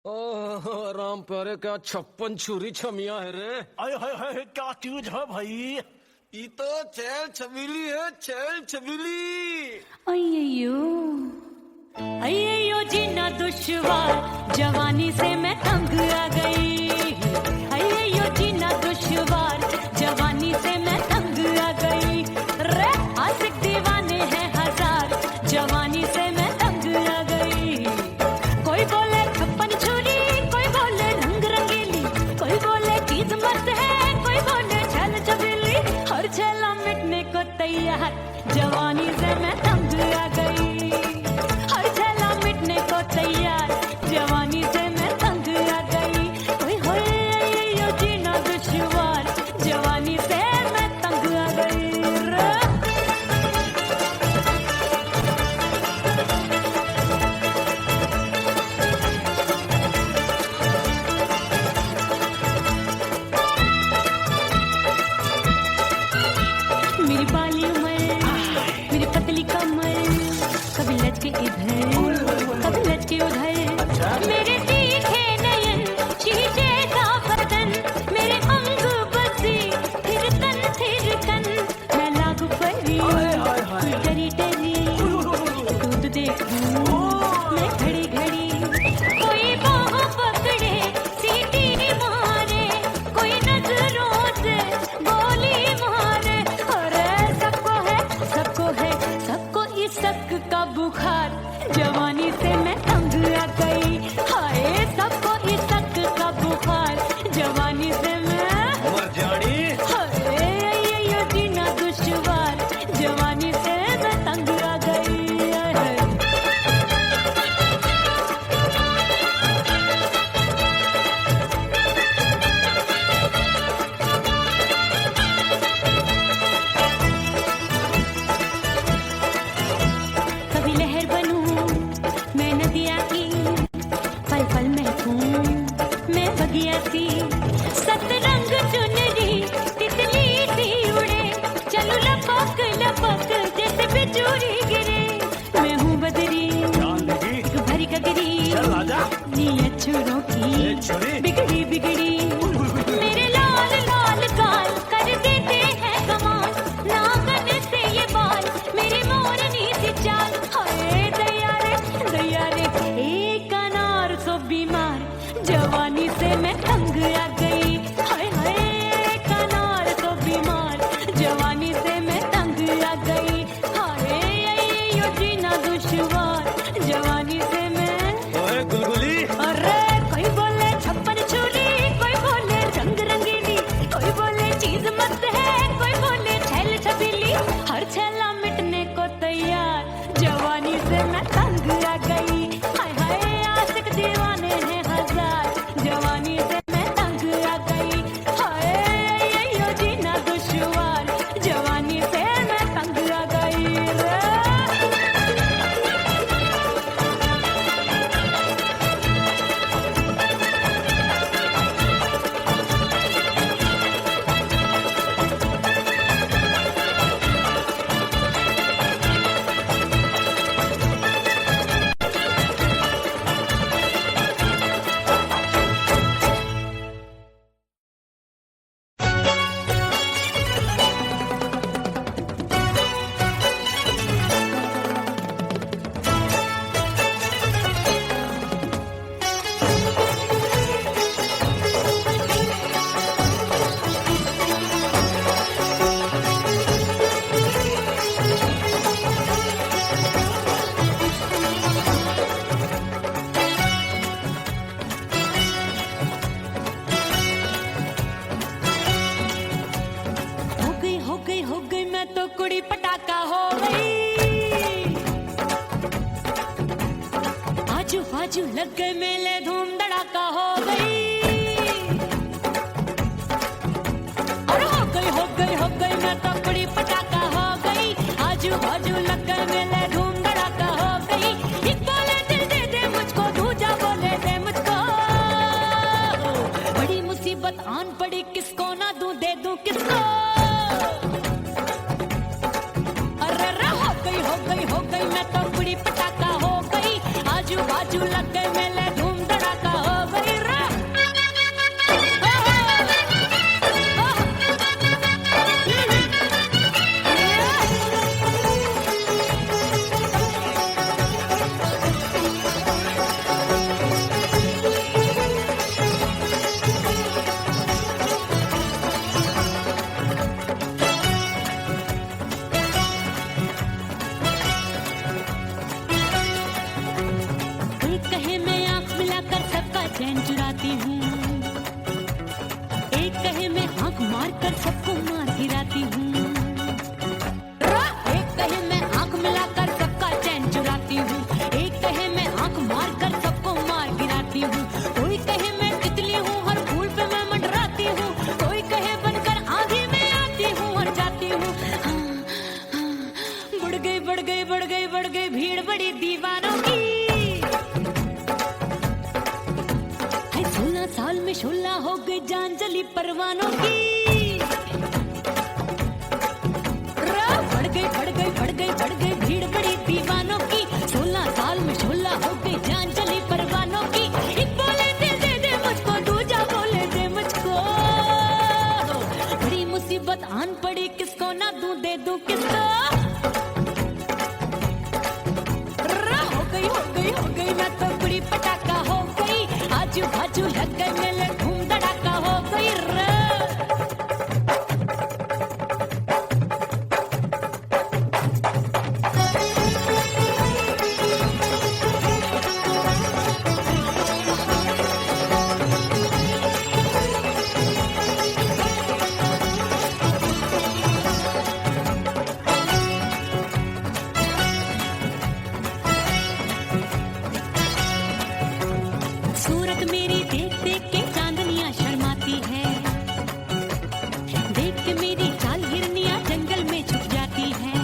ओह राम प्यारे, क्या 56 छुरी छमिया है रे। आय हाय हाय, क्या चीज है भाई? ये तो चैल छबीली है, चैल छबीली। अय्यो अय्यो जीना दुश्वार, जवानी से मैं तंग आ गई। अय्यो जीना दुश्वार, जवानी से मैं तंग आ गई। रे आशिक दीवाने हैं हजार, जवानी से मैं तंग आ गई। कोई बोले 56 छुरी, कोई बोले रंग रंगीली, कोई बोले चीज मस्त है, कोई बोले छल छबीली। हर छेला मिटने को तैयार, जवानी से मैं तंग आ गई। हर छेला मिटने को तैयार, जवानी से मैं तंग आ गई। ओए होए यो जीना दुश्वार, जवानी से मैं तंग आ गई। मेरी बाली उमर, मेरी पतली कमर, कभी लचके इधर कभी लचके उधर। मेरे तीखे नयन, शीशे का बदन, मेरे अंग बसे थिरकन थिरकन। मैं लागू परी डरी डरी, दूध देखूं मैं घड़ी घड़ी। कोई बाहों पकड़े सीटी मारे, कोई नजरों से गोली मारे। अरे सबको इस शक का बुखार, जवानी से मैं तंग आ गई। हाय सबको इस शक का बुखार, जवानी से मैं मर जानी। हाय ये जीना दुश्वार, जवानी से मैं तंग आ गई। कभी लहर बनूं मैं नदिया की, पल पल महकूं मैं बगिया सी। सतरंग चुनरी तितली सी उड़े, चलूं लपक लपक जैसे बिजुरी गिरे। मैं हूँ बदरी एक भरी गगरी, नीयत छुरों की बिगड़ी बिगड़ी। मेरे लाल लाल गाल कर देते हैं कमाल, नागन से ये बाल मेरी मोरनी सी चाल। हाय दैया रे एक अनार सो बीमार, जवानी से मैं तंग आ गई। हाय हाय एक अनार सो बीमार, जवानी से मैं तंग आ गई। हाय यो जीना दुश्वार, जवानी से मैं। ओए गुलगुली, अरे कोई बोले 56 छुरी, कोई बोले रंग रंगीली, कोई बोले चीज मस्त है, कोई बोले छल छबीली। हर छेला मिटने को तैयार, जवानी से मैं तंग आ गई। हाय हाय आशिक दीवाने हैं हजार, जवानी से मैं तंग आ गई। हाय यो जीना दुश्वार, जवानी से मैं तंग आ गई रे। हो गई मैं तो कुड़ी पटाखा हो गई। आजू बाजू लग गए मेले, धूम धड़ाका हो गई। और हो गई मैं तो कुड़ी पटाखा हो गई। आजू बाजू लग गए मेले, धूम धड़ाका हो गई। एक बोले दिल दे दे मुझको, दूजा बोले दे मुझको। बड़ी मुसीबत आन पड़ी, किसको ना दूं दे दूं किसको। हो गई मैं तो कुड़ी पटाखा हो गई। आजू बाजू लग गए मेले, धूम धड़ाका हो चैन चुराती हूँ। एक कहे मैं आंख मार कर सबको मार गिराती हूँ। एक कहे मैं आंख मिलाकर सबका चैन चुराती हूँ। एक कहे मैं आंख मार कर सबको मार गिराती हूँ। कोई कहे मैं तितली हूँ, हर फूल पे मैं मंडराती हूँ। कोई कहे बनकर आंधी में आती हूँ और जाती हूँ। बढ़ गई बढ़ गई बढ़ गई बढ़ गई भीड़ बड़ी दीवानों की। 16 साल में शोला हो गई जान जली परवानों की। बढ़ गई बढ़ गई बढ़ गई बढ़ गई भीड़ बड़ी दीवानों की। 16 साल में शोला हो गई जान जली परवानों की। एक बोले दे मुझको, दूजा बोले दे मुझको। बड़ी मुसीबत आन पड़ी, किसको ना दूं दे दूं किसको। हो गई मैं तो बड़ी पटाखा हो गई। आजू बाजू लग गए मेले, धूम धड़ाका हो गई रे। सूरत मेरी देख देख के चांदनियां शर्माती है। देख के मेरी चाल हिरनियां जंगल में छुप जाती है।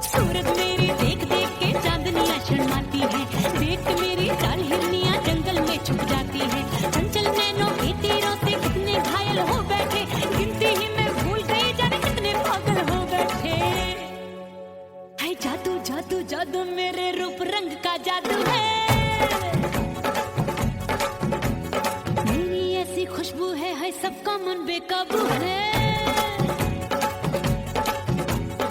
सूरत मेरी देख देख के चांदनियां शर्माती है। देख के मेरी चाल हिरनियां जंगल में छुप जाती है। चंचल नैनों के तीरों से कितने घायल हो बैठे, गिनती ही मैं भूल गई जाने कितने पागल हो बैठे। है जादू जादू जादू मेरे रूप रंग का जादू है। खुशबू है सबका मन बेकाबू है।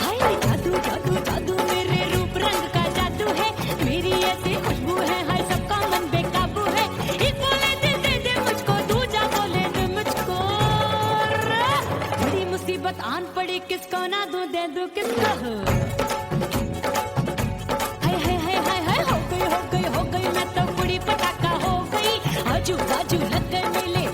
हाय जादू जादू जादू मेरे रूप रंग का जादू है। मेरी ऐसी खुशबू है, हाय सबका मन बेकाबू है। एक बोले दे मुझको, दूजा बोले दे मुझको। बड़ी मुसीबत आन पड़ी, किसको ना दूं दे दूं किसको। हाय हाय हाय हाय हाय हो गई मैं तो बड़ी पटाखा हो गई। आजू बाजू लग गए मेले,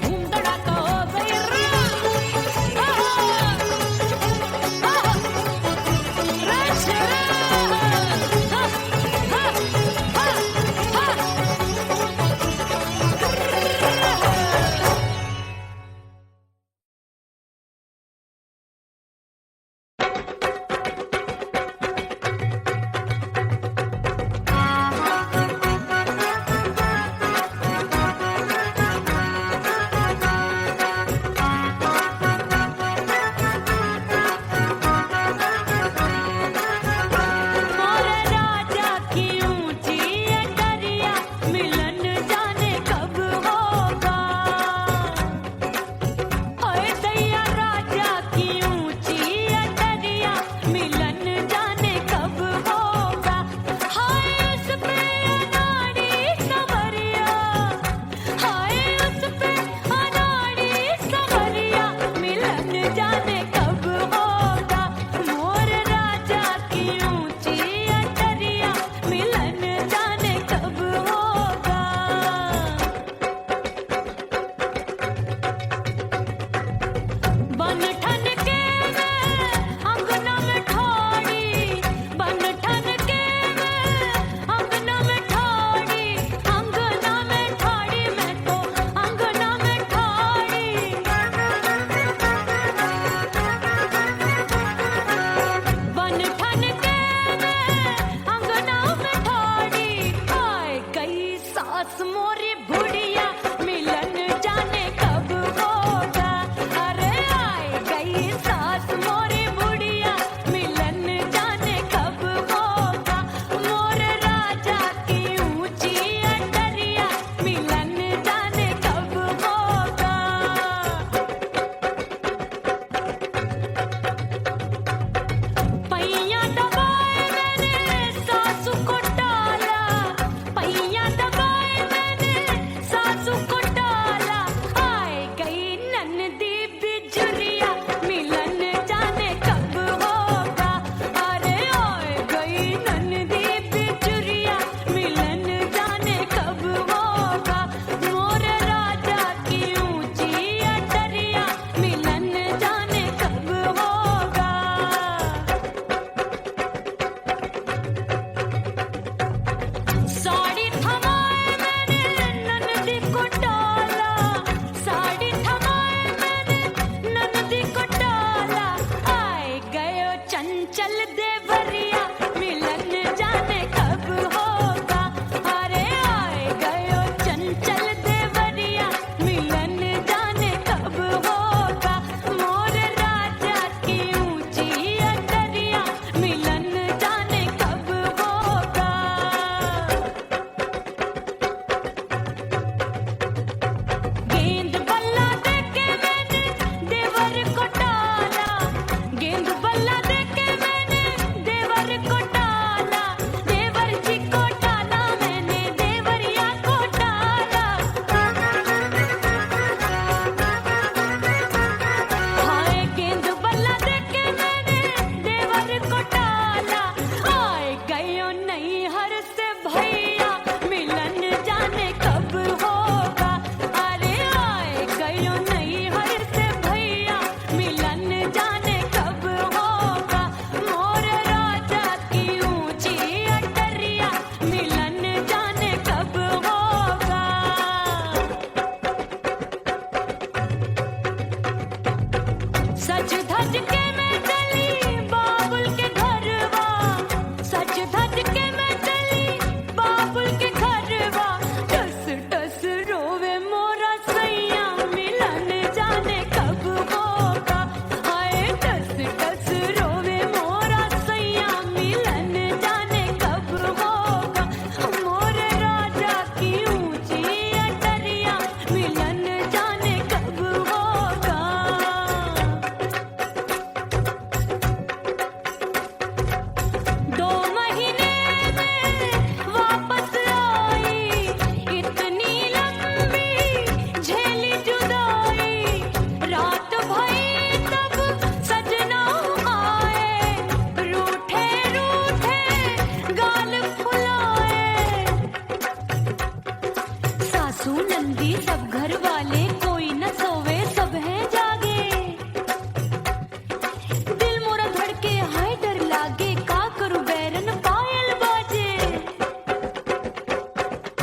सासू नंदी सब घर वाले, कोई न सोवे सब हैं जागे। दिल मोरा धड़के हाय डर लागे, का करूं बैरन पायल बाजे।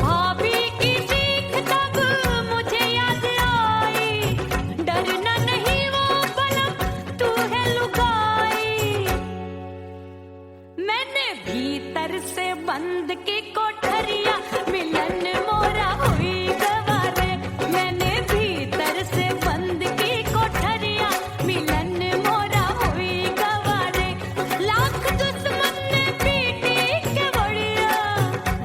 भाभी की सीख तब मुझे याद आई, डरना नहीं वो पलक तू है लुगाई। मैंने भीतर से बंद की कोठरिया, मिलन मोरा हुई गवारे। मैंने भीतर से बंद की कोठरिया, मिलन मोरा हुई गवारे। लाख दुश्मन ने पीटी के बढ़िया,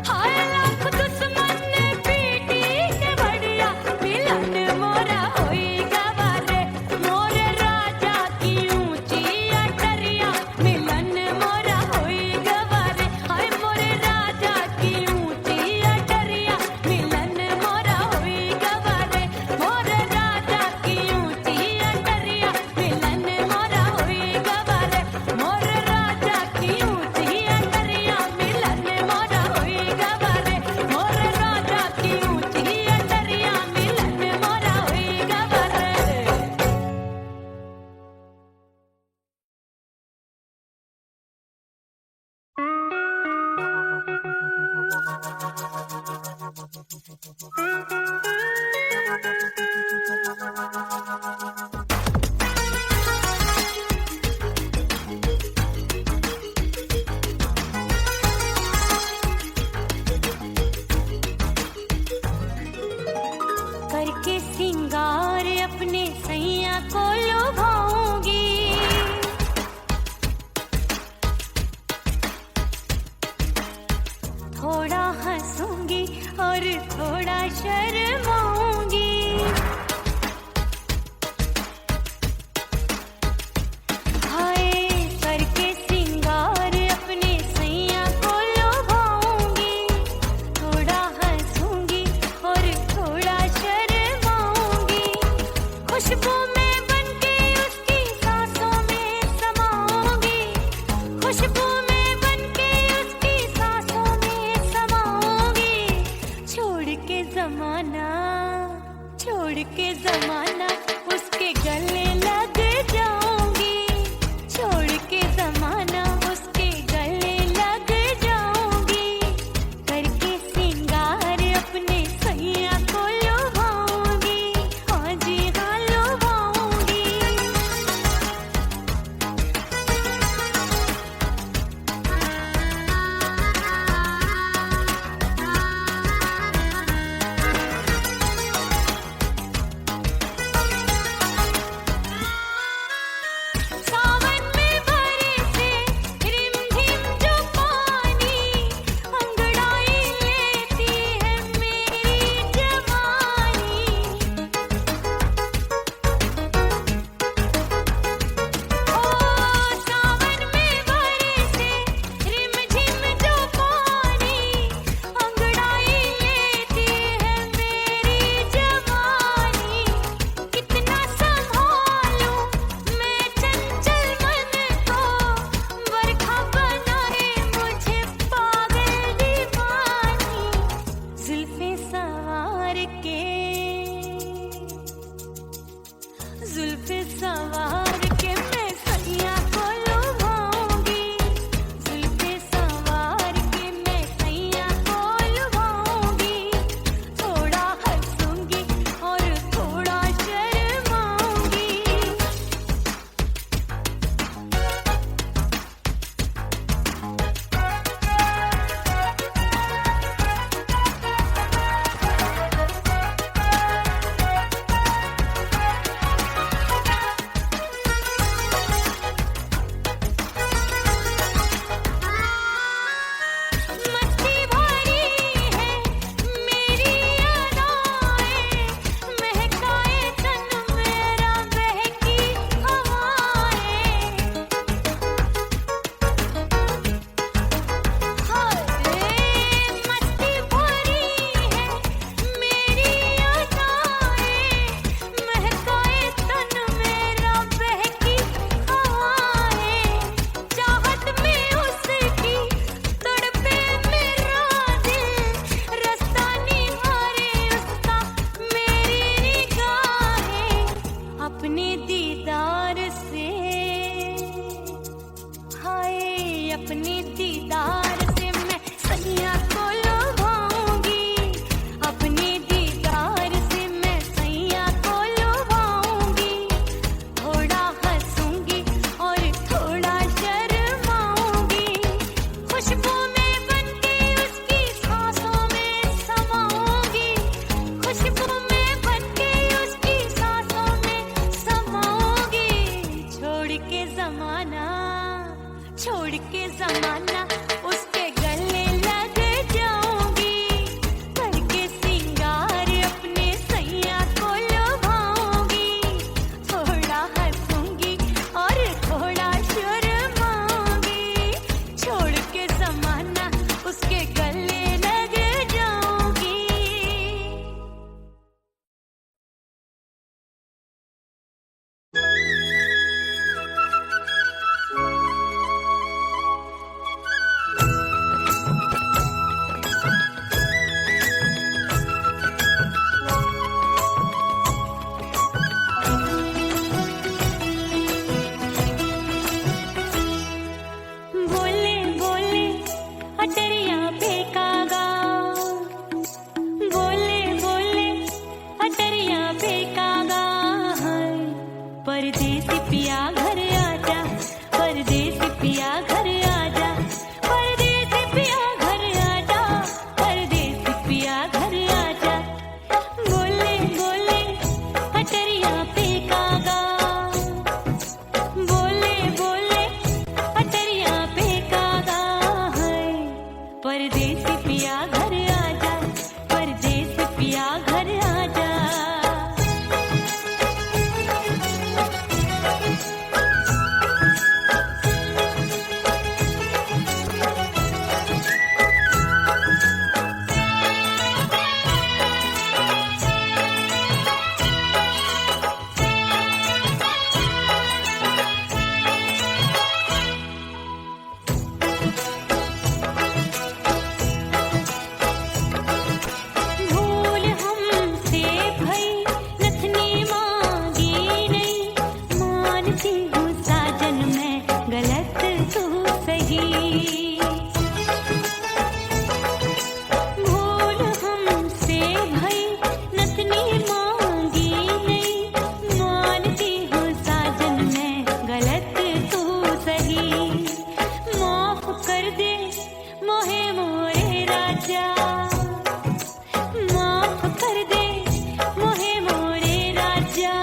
हाय लाख दुश्मन ने पीटी के बढ़िया, मिलन मोरा हुई गवारे। मोरे राजा की ऊंची अटरिया, मिलन मोरा हुई गवारे। हाय मोरे राजा की ऊंची अटरिया, मिलन मोरा हुई गवारे। मोरे राजा की ऊंची अटरिया, मिलन मोरा हुई गवारे। मोरे राजा की ऊंची अटरिया, मिलन मोरा हुई गवारे। मोरे राजा की ऊंची अटरिया, मिलन मोरा हुई गवारे। करके सिंगार अपने सैया को लुभाऊंगी, थोड़ा हंसूंगी और थोड़ा शर्माऊंगी। हाय करके सिंगार अपने सैया को लुभाऊंगी, थोड़ा हंसूंगी और थोड़ा शर्माऊंगी। खुशबू में बनके उसकी सांसों में समाऊंगी, खुशबू में बनके उसकी सांसों में समाऊंगी। छोड़ के जमाना, छोड़ के जमाना उसके गले लग जाऊंगी। छोड़ के जमाना उसके गले लग जाऊंगी। करके सिंगार अपने सैया को लुभाऊंगी, हाँ जी हाँ लुभाऊंगी। सावन में बरसे रिमझिम जो पानी, अंगड़ाई लेती है मेरी जवानी। ओ सावन में बरसे रिमझिम जो पानी, अंगड़ाई लेती है मेरी जवानी। कितना संभालूं मैं चंचल मन को, बरखा बनाए मुझे पागल दीवानी। जुल्फे सवार के, जुल्फे सवार के मैं सैया को लुभाऊंगी, जुल्फे सवार के मैं सैया को लुभाऊंगी। थोड़ा हंसूंगी और थोड़ा शर्माऊंगी। खुशबू में बनके उसकी सांसों में समाऊंगी। छोड़ के जमाना उसके गले लग जाऊंगी। करके सिंगार अपने सैया को लुभाऊंगी। थोड़ा हंसूंगी और थोड़ा शर्माऊंगी। छोड़ के जमाना उसके गले लग जाऊंगी। बोले बोले अटरिया फेंकागा। बोले बोले अटरिया फेंकागा। परदेसी पिया घर आजा। परदेसी पिया घर आजा। परदेसी पिया घर आजा। परदेसी पिया घर आजा। बोले बोले अटरिया फेंकागा। बोले बोले अटरिया फेंकागा। परदेसी पिया घर आजा। परदेसी पिया घर आजा। भूल हमसे भई नथनी मांगी नहीं। मानती हूँ साजन मैं गलत तू सही। भूल हमसे भई नथनी मांगी नहीं। मानती हूँ साजन मैं गलत तू सही। माफ कर दे मोहे मोरे राजा। माफ कर दे मोहे मोरे राजा।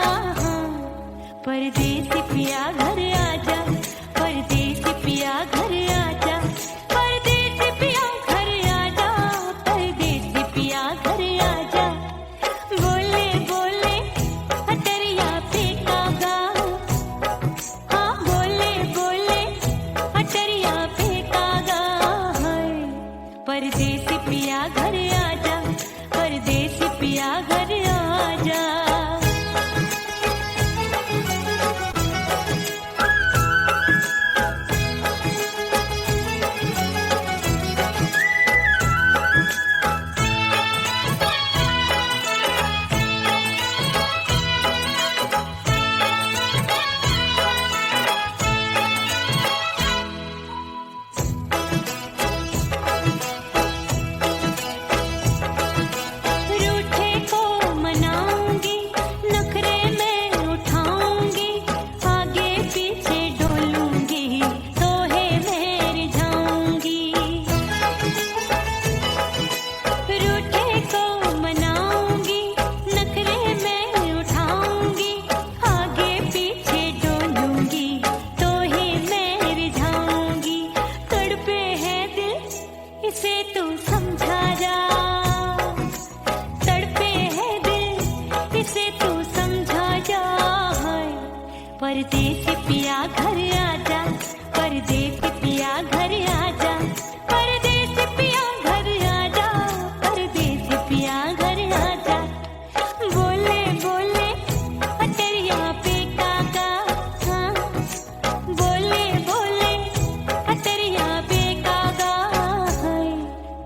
परदेसी पिया घर आजा। परदेसी पिया घर आजा। परदेसी पिया घर आजा। परदेसी पिया घर आजा। बोले बोले अटरिया फेंकागा। हाँ बोले बोले अटरिया फेंकागा। परदेसी पिया घर आजा। परदेसी पिया घर आजा। रूठे को मनाऊंगी। नखरे में उठाऊंगी। आगे पीछे डोलूंगी। तोहे में रिझाऊंगी। रूठे को मनाऊंगी। नखरे में उठाऊंगी। आगे पीछे डोलूंगी। तोहे में रिझाऊंगी। तड़पे है दिल इसे तू समझा जा। तड़पे है दिल इसे तू समझा जा। परदेसी पिया घर आजा। परदेसी पिया घर आजा। परदेसी पिया घर आजा। परदेसी पिया घर आजा। बोले बोले अटरिया फेंकागा। हाँ बोले बोले अटरिया फेंकागा।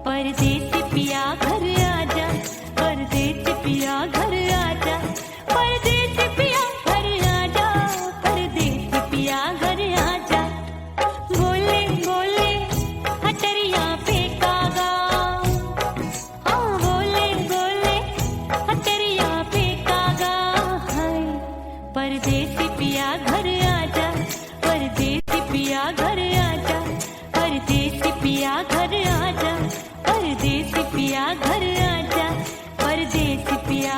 परदेसी पिया घर आजा। परदेसी पिया घर आजा। परदेसी पिया घर आजा। परदेसी पिया घर आजा। बोले बोले अटरिया फेंकागा। हाँ बोले बोले अटरिया फेंकागा। परदेसी पिया घर आजा। परदेसी पिया घर आजा। परदेसी पिया घर आजा। परदेसी पिया घर आजा। परदेसी पिया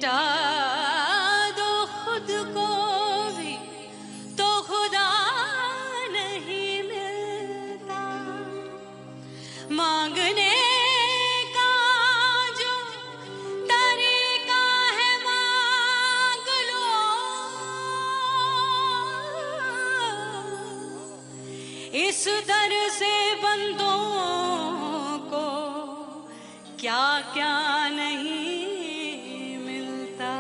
मिटा दो खुद को भी तो खुदा नहीं मिलता। मांगने का जो तरीका है मांग लो, इस दर से बंदों को क्या क्या नहीं मिलता।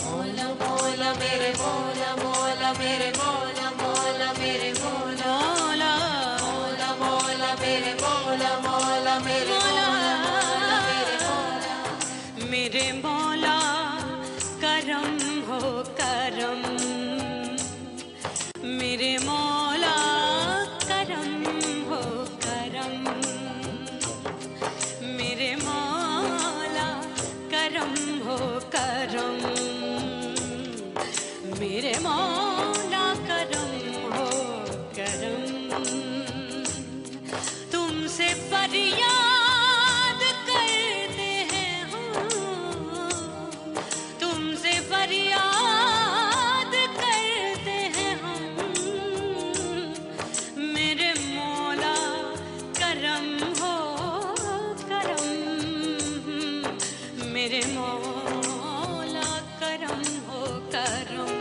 मौला मौला मेरे मौला मौला मेरे मौला मौला मेरे मौला मौला मौला मेरे मौला मौला मेरे मौला मेरे मौला मेरे मौला करम हो करम, मेरे मौला करम हो करम, मेरे मौला करम हो करम, मेरे मौला करम हो करम। तुमसे फरियाद करते हैं हम, तुमसे फरियाद करते हैं हम, मेरे मौला करम हो करम, मेरे मौला करम हो करम,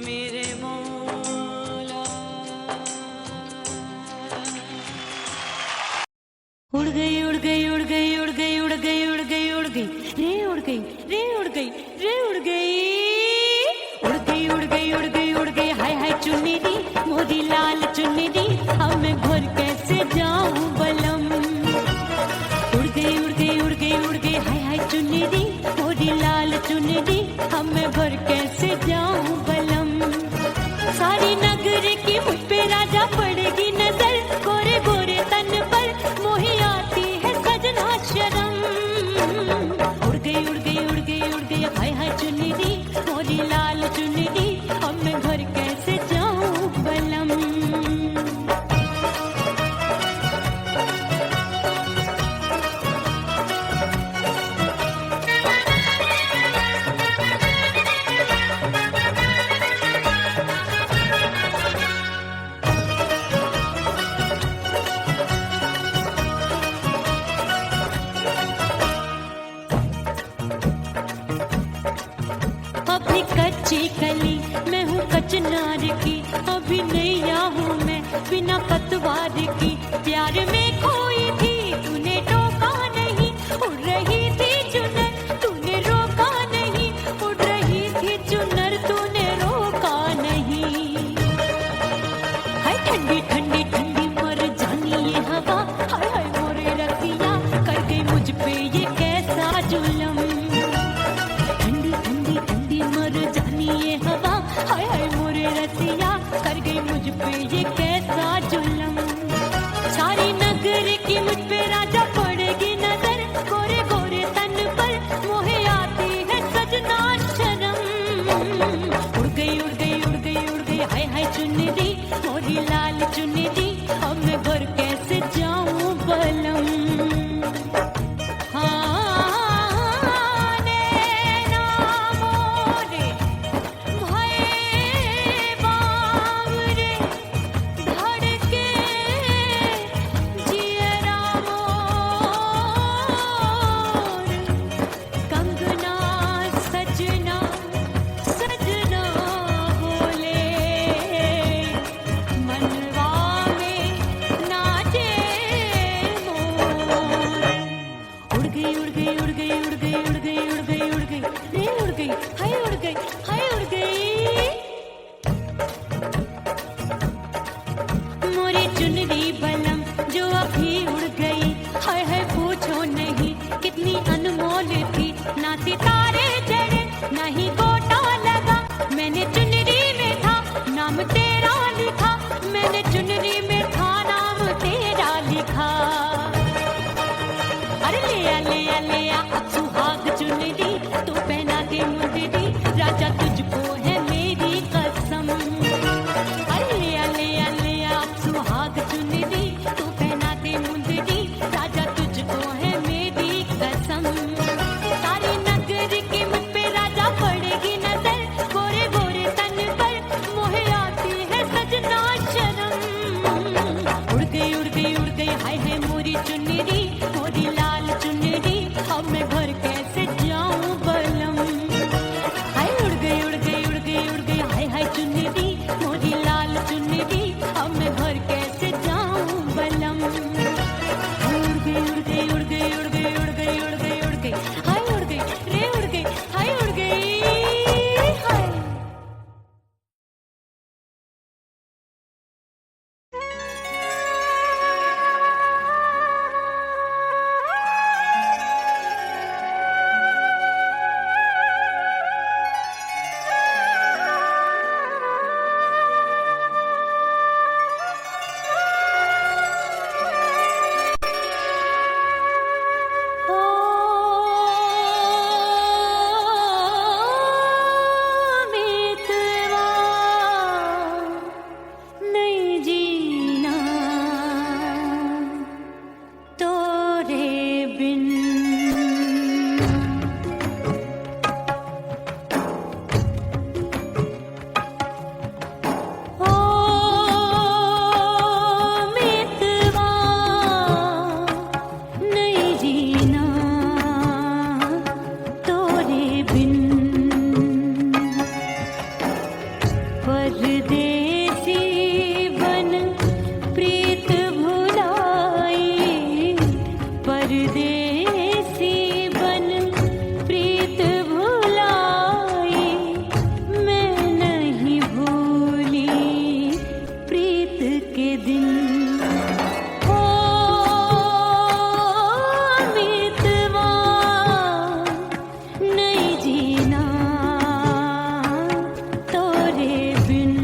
मेरे मौला। उड़ गई उड़ गई उड़ गई उड़ गई उड़ गई उड़ गई उड़ गई रे उड़ गई रे उड़ गई रे उड़ गई उड़ गई उड़ गई उड़ गई उड़ गई हाय हाय चुन्नी दी मोदी लाल चुन्नी दी, अब मैं घर कैसे जाऊं बलम। उड़ गई उड़ गई उड़ गई उड़ गई हाय हाय चुन्नी दी मोदी लाल चुन्नी दी, अब मैं घर कैसे जाऊं बलम। सारी नगर की मुझ पे राजा पड़ेगी नजर, गोरे गोरे तन पर मोही आती है सजना शर्म। उड़ गई उड़ गई उड़ गई उड़ गई हाय हाय चुन्नी दी मोरी लाल चुन्नी दी, अब मैं घर कैसे जाऊं बलम। अभी कच्ची कली मैं हूँ कचनार की, अभी नैया हूँ मैं बिना पतवार की। प्यार में खोई थी तूने टोका नहीं, उड़ रही थी चुनर तूने रोका नहीं, उड़ रही थी चुनर तूने रोका नहीं। हाय ठंडी ठंडी ठंडी मर जानी ये हवा, हाय हाय मोरे रतिया कर गई मुझ पे ये कैसा जुलम। ठंडी ठंडी ठंडी मर जानी ये हवा, हाय हाय मोरे रतिया कर गई मुझ पे ये कैसा जुलम। सारी नगर की मुझ पे राजा पड़ेगी नजर, गोरे गोरे तन पर मोहे आती है सजना शर्म। उड़ गई उड़ गई उड़ गई उड़ गई हाय हाय चुन्नी दी मोरी लाल चुन्नी दी, अब मैं घर कैसे जाऊं बलम। मनवा में नाचे परदेसी बन प्रीत भुलाई, मैं नहीं भूली प्रीत के दिन। ओ मितवा नहीं जीना तोरे बिन।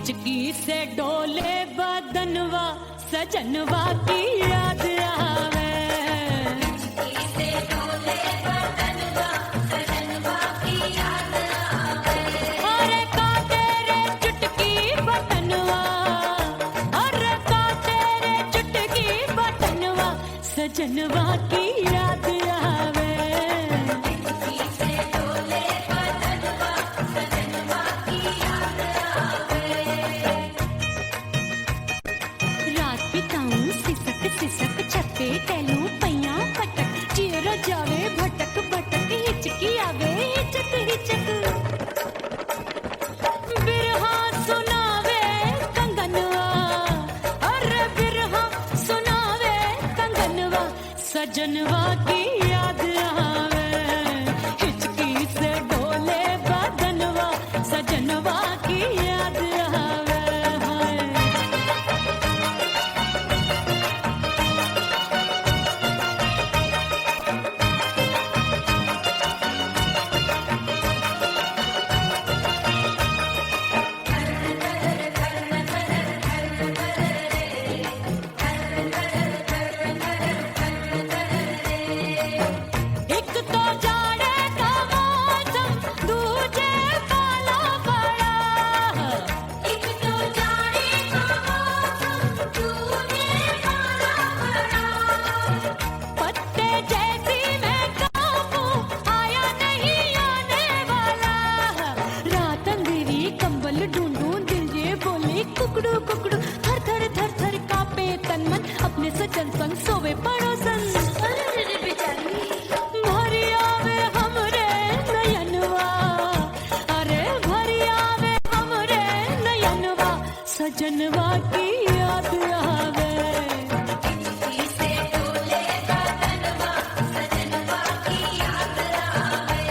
हिचकी से डोले बदनवा सजनवा की याद आवे। हिचकी से डोले बदनवा सजनवा की याद आवे। अरे का तेरे चुटकी बटनवा, अरे का तेरे चुटकी बटनवा सजनवा की याद आवे। हिचकी से डोले बदनवा सजनवा की याद आवे। रात बिताऊं सिसक सिसक छते टैलू पैया पटक चेर जावे भटक भटक हिचकी आवे हिचक हिचक। बिरहा सुनावे कंगनवा, अरे बिरहा सुनावे कंगनवा सजनवा की याद आवे। हिचकी से डोले बदनवा सजनवा की याद आवे। एक तो जाड़े का मौसम दूजे काला पड़ा। एक तो जाड़े का मौसम दूजे काला पड़ा। पत्ते जैसी मैं कांपू आया नहीं आने वाला। रात अंधेरी कंबल ढूंढूं दिल ये बोले कुकड़ू कुकड़ू। थर थर थर थर कांपे तन मन अपने सजन संग सोवे पड़ोसन। भरी आवे हमरे नयनवा, अरे भरी आवे हमरे नयनवा सजनवा की याद आवे। हिचकी से डोले बदनवा सजनवा की याद आवे।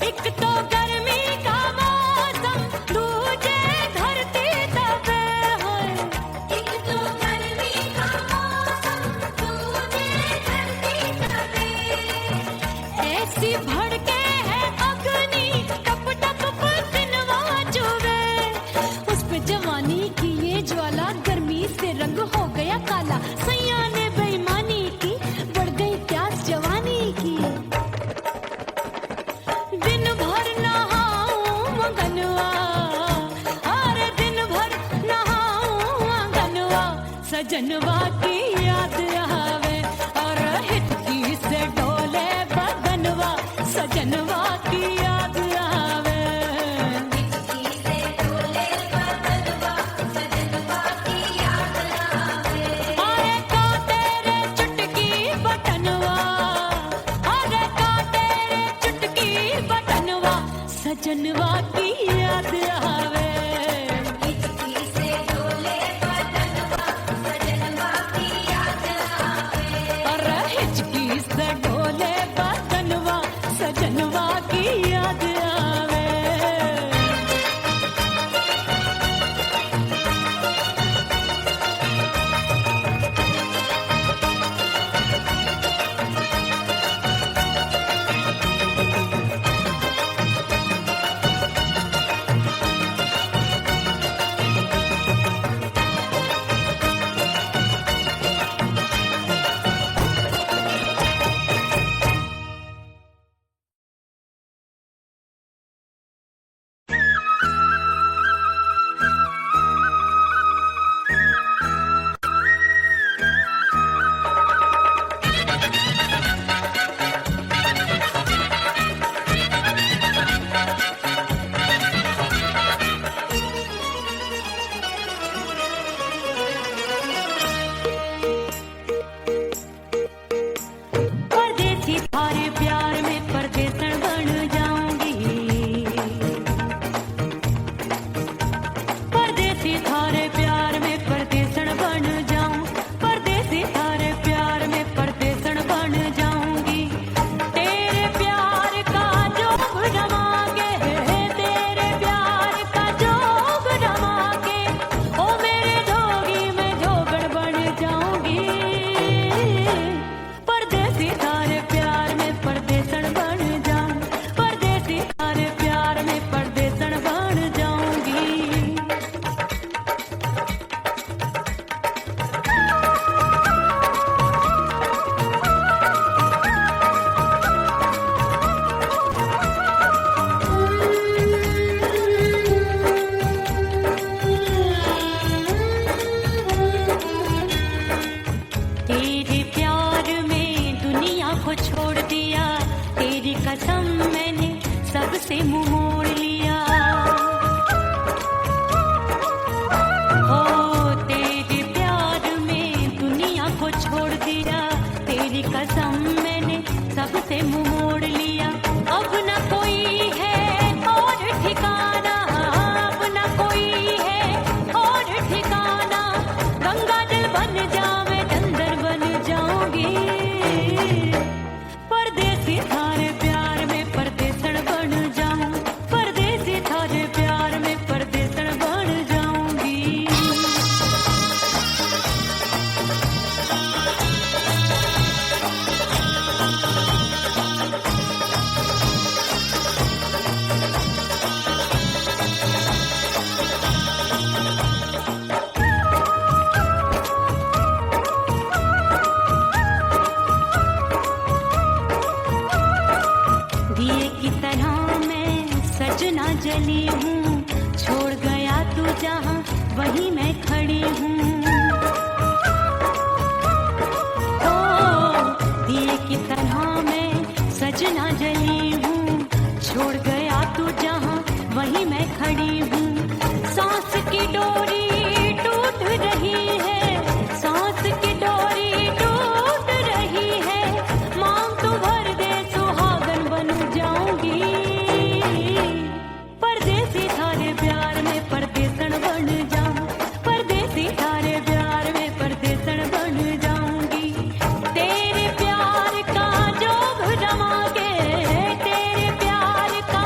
एक तो गर्मी का मौसम दूजे धरती तपे होए। एक तो गर्मी का मौसम दूजे धरती तपे। ऐसी भड़के है अग्नि टप टप पसीनवा चुवे। उस पे जवानी की ये ज्वाला गर्मी से रंग हो गया काला। सैया ने बेईमानी की बढ़ गई प्यास जवानी की। दिन भर नहाऊं मगनवा, अरे दिन भर नहाऊं मगनवा सजनवा की याद आवे। और हिचकी से डोले बदनवा सजनवा की याद आवे। हिचकी से डोले बदनवा सजनवा की याद आवे। अरे का तेरे चुटकी बटनवा, अरे का तेरे चुटकी बटनवा सजनवा की याद आवे। हिचकी से डोले बदनवा सजनवा की याद आवे। अरे हिचकी से डोले बदनवा सजनवा की याद आवे। छोड़ दिया, तेरी कसम मैंने सबसे मुंह मोड़ लिया। हो तेरे प्यार में दुनिया को छोड़ दिया, तेरी कसम मैंने सबसे मुंह मोड़ लिया। अब न कोई है और ठिकाना, अब न कोई है और ठिकाना। गंगा जल बन जावे डंगर बन जाऊंगी, परदेसी थारे प्यार में परदेसण बन जाऊं, परदेसी थारे प्यार में परदेसण बन जाऊंगी। दिए की तरह मैं सजना जली हूँ, छोड़ गया तू जहाँ वहीं मैं खड़ी हूँ। ओ दिए की तरह मैं सजना जली हूँ, छोड़ गया तू जहाँ वहीं मैं खड़ी हूँ। सांस की डोरी टूट रही है, सांस की डोरी टूट रही है। मांग तू भर दे सुहागन बन जाऊंगी, परदेसी थारे प्यार में परदेसण बन जाऊं, परदेसी थारे प्यार में परदेसण बन जाऊंगी। तेरे प्यार का जोग जमा के, तेरे प्यार का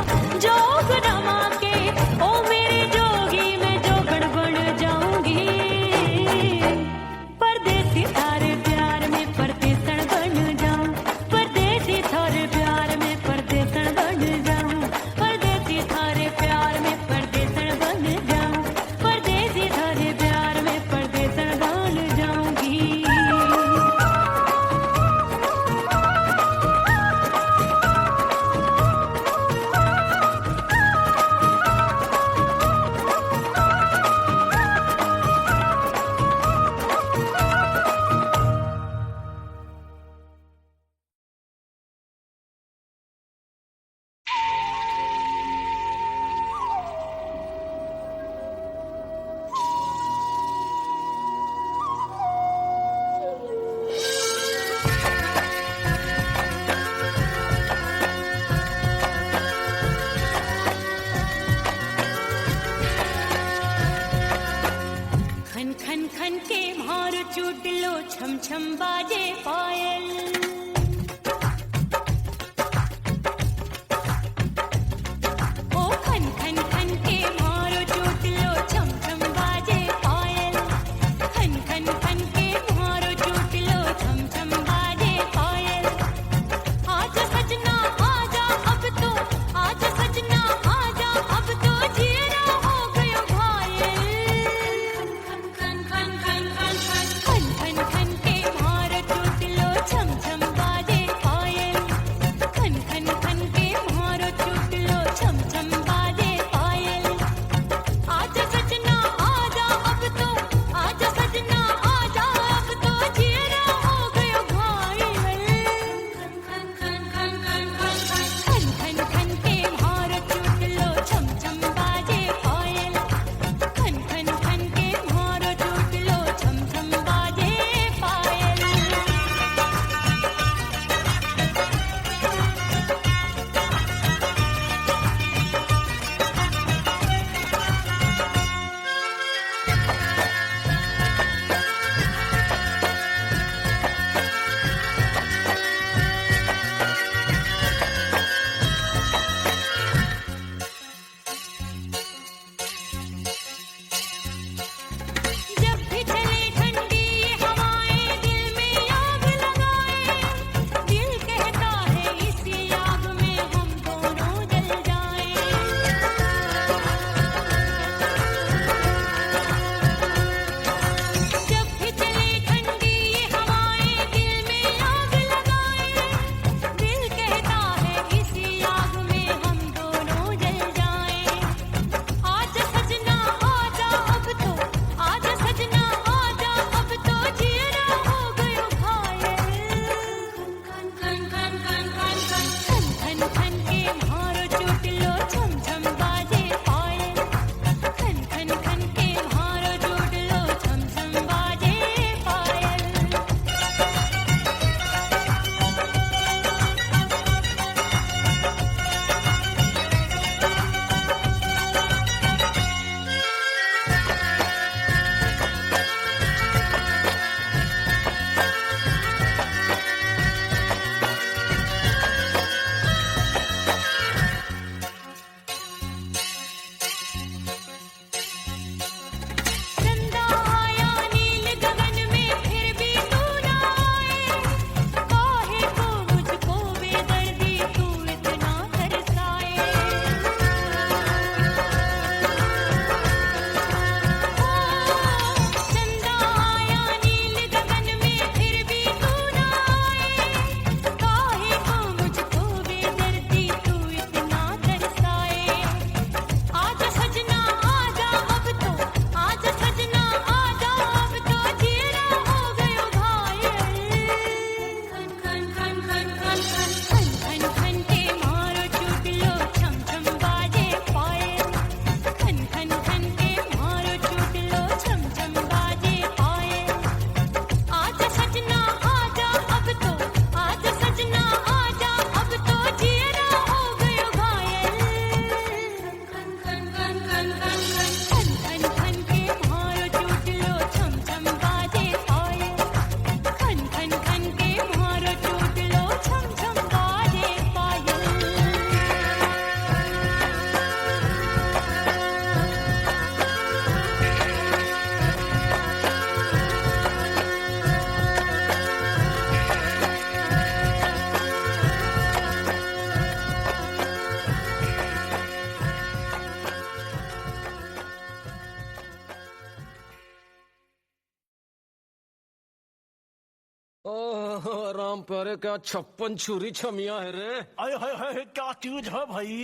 प्यारे क्या 56 छुरी छमिया है रे। आय हाय हाय क्या चीज है भाई।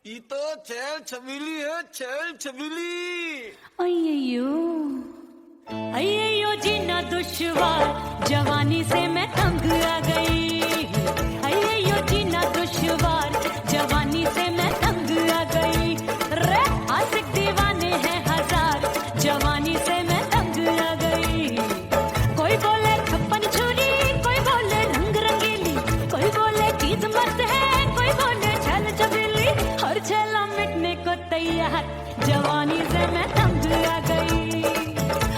ये तो चैल छबीली है, चैल छबीली। अय्यो जीना दुश्वार, जवानी से मैं तंग आ गई। अय्यो जीना दुश्वार, जवानी से मैं तंग आ गई। रे आशिक दीवाने हैं हजार, जवानी से मैं तंग आ गई। कोई बोले 56 छुरी, कोई बोले रंग रंगीली, कोई बोले चीज मस्त है, कोई बोले छल छबीली। हर छेला मिटने को तैयार, जवानी से मैं तंग आ गई।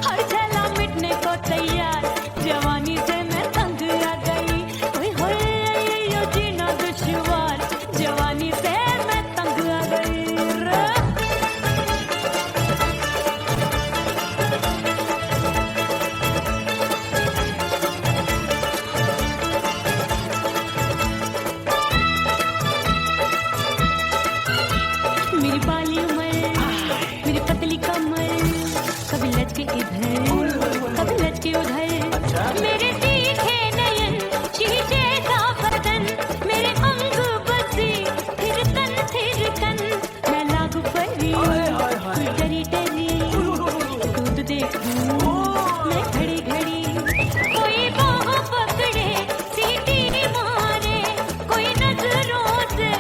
हर छेला मिटने को तैयार, जवानी से मैं तंग आ गई। ओए होए ये जीना दुश्वार, जवानी से मैं तंग आ गई रे। मेरी बाली उमर, मेरी पतली कमर, कभी लचके इधर, कभी लचके उधर। मेरे तीखे नयन, शीशे का बदन, मेरे अंग बसी, फिर तन मैं लागू परी, तू डरी डरी, दूध देखूं मैं घड़ी घड़ी। कोई बाह पकड़े, सीटी मारे, कोई नजरों से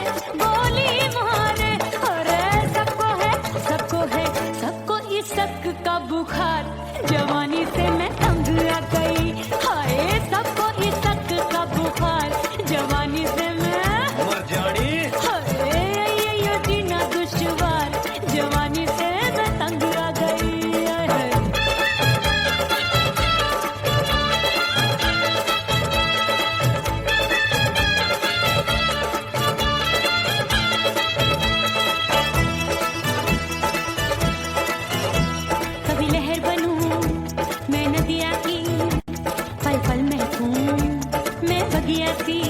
गोली मारे। अरे सबको है, सबको इस शक का बुखार, जवानी से मैं तंग आ गई। हाय सबको इस शक का बुखार, जवानी से मैं मर जानी। हाय ये जीना दुश्वार, जवानी से मैं तंग आ गई। हाय। कभी लहर बनूं मैं नदिया की, पल पल महकूं मैं बगिया सी।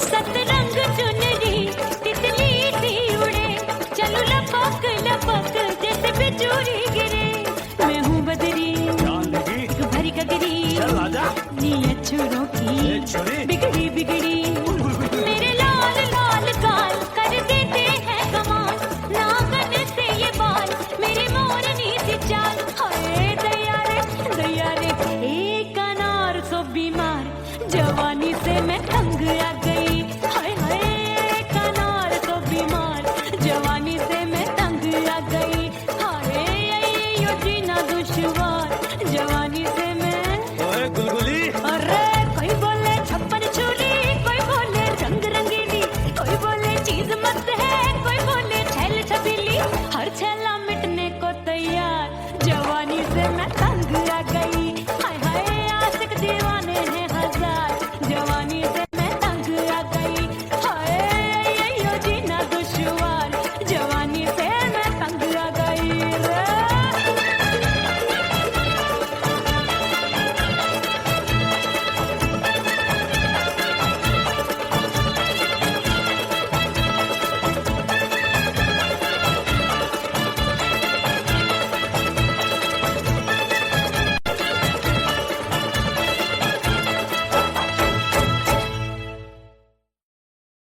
सतरंग चुनरी तितली सी उड़े, चलो लपक लपक जैसे बिजुरी गिरे। मैं हूँ बदरी जान लगी। तू भरी गगरी, चल आजा। नीयत छुरों की ए छुरी। बिगड़ी बिगड़ी